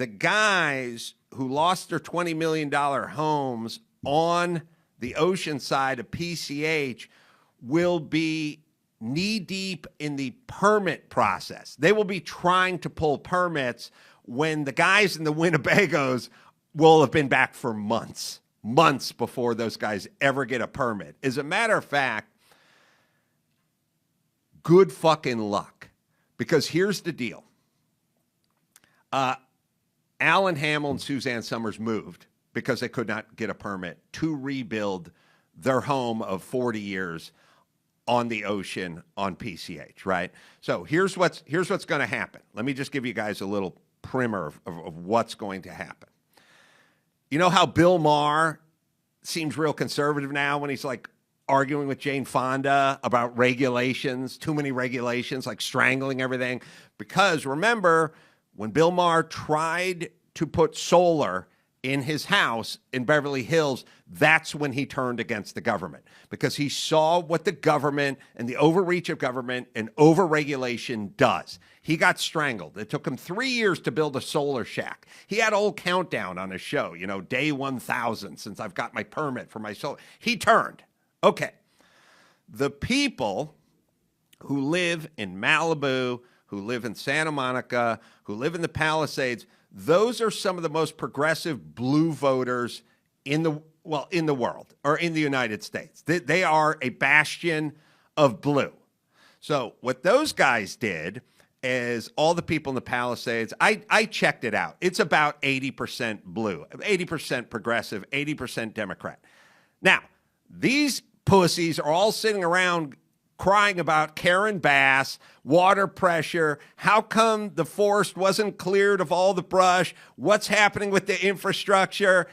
the guys who lost their $20 million homes on the ocean side of PCH will be knee-deep in the permit process. They will be trying to pull permits when the guys in the Winnebagos will have been back for months before those guys ever get a permit. As a matter of fact, good fucking luck. Because here's the deal. Alan Hamill and Suzanne Summers moved because they could not get a permit to rebuild their home of 40 years on the ocean on PCH, right? So here's what's going to happen. Let me just give you guys a little primer of what's going to happen. You know how Bill Maher seems real conservative now when he's like arguing with Jane Fonda about regulations, too many regulations, like strangling everything? Because remember, when Bill Maher tried to put solar in his house in Beverly Hills, that's when he turned against the government, because he saw what the government and the overreach of government and overregulation does. He got strangled. It took him 3 years to build a solar shack. He had a whole countdown on his show, you know, day 1,000 since I've got my permit for my solar. He turned. Okay. The people who live in Malibu, who live in Santa Monica, who live in the Palisades, those are some of the most progressive blue voters in the world, or in the United States. They are a bastion of blue. So what those guys did is, all the people in the Palisades, I checked it out. It's about 80% blue, 80% progressive, 80% Democrat. Now, these pussies are all sitting around crying about Karen Bass, water pressure, how come the forest wasn't cleared of all the brush, what's happening with the infrastructure.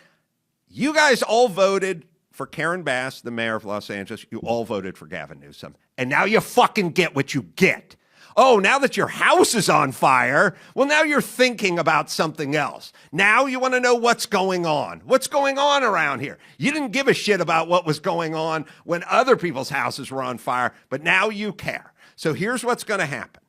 You guys all voted for Karen Bass, the mayor of Los Angeles. You all voted for Gavin Newsom. And now you fucking get what you get. Oh, now that your house is on fire, well, now you're thinking about something else. Now you want to know what's going on. What's going on around here? You didn't give a shit about what was going on when other people's houses were on fire, but now you care. So here's what's going to happen.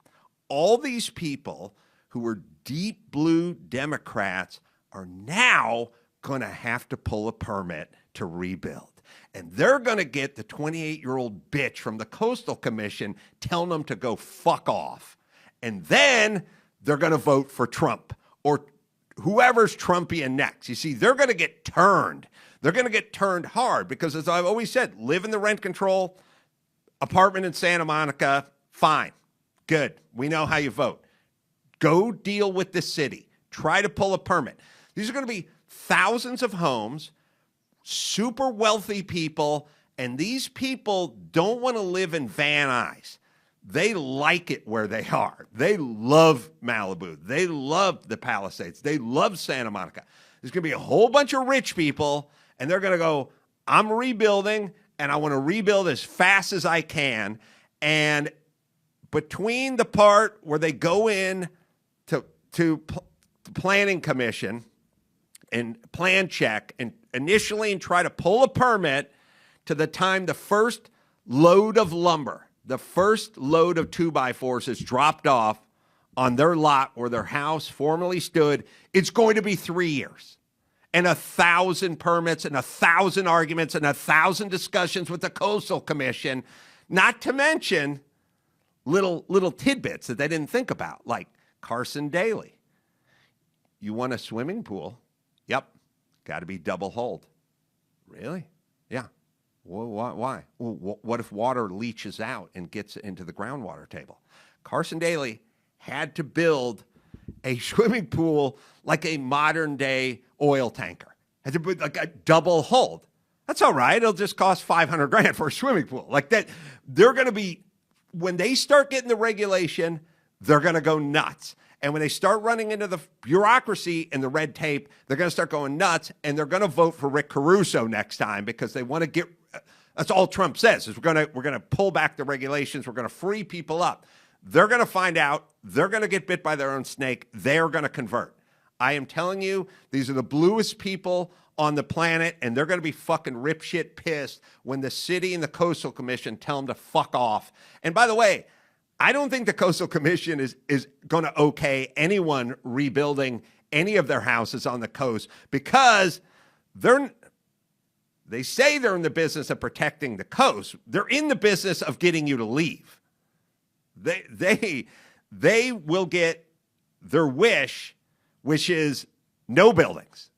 All these people who were deep blue Democrats are now going to have to pull a permit to rebuild. And they're going to get the 28-year-old bitch from the Coastal Commission telling them to go fuck off. And then they're going to vote for Trump or whoever's Trumpian next. You see, they're going to get turned. They're going to get turned hard because, as I've always said, live in the rent control apartment in Santa Monica, fine, good. We know how you vote. Go deal with the city. Try to pull a permit. These are going to be thousands of homes, super wealthy people, and these people don't want to live in Van Nuys. They like it where they are. They love Malibu. They love the Palisades. They love Santa Monica. There's going to be a whole bunch of rich people, and they're going to go, I'm rebuilding, and I want to rebuild as fast as I can. And between the part where they go in to the planning commission and plan check and initially and try to pull a permit to the time the first load of lumber, the first load of 2x4s is dropped off on their lot where their house formerly stood, it's going to be 3 years. And 1,000 permits and 1,000 arguments and 1,000 discussions with the Coastal Commission, not to mention little tidbits that they didn't think about, like Carson Daly. You want a swimming pool? Yep. Got to be double hulled. Really? Yeah. Well, why? Well, what if water leaches out and gets into the groundwater table? Carson Daly had to build a swimming pool like a modern day oil tanker. Had to put like a double hulled. That's all right. It'll just cost $500,000 for a swimming pool. Like that, they're going to be, when they start getting the regulation, they're going to go nuts. And when they start running into the bureaucracy and the red tape, they're going to start going nuts, and they're going to vote for Rick Caruso next time because they want to get. That's all Trump says is we're going to pull back the regulations. We're going to free people up. They're going to find out. They're going to get bit by their own snake. They're going to convert. I am telling you, these are the bluest people on the planet, and they're going to be fucking ripshit pissed when the city and the Coastal Commission tell them to fuck off. And by the way, I don't think the Coastal Commission is going to okay anyone rebuilding any of their houses on the coast because they say they're in the business of protecting the coast. They're in the business of getting you to leave. They will get their wish, which is no buildings.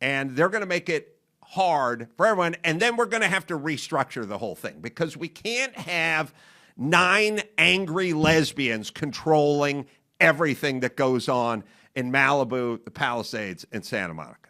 And they're going to make it hard for everyone. And then we're going to have to restructure the whole thing because we can't have 9 angry lesbians controlling everything that goes on in Malibu, the Palisades, and Santa Monica.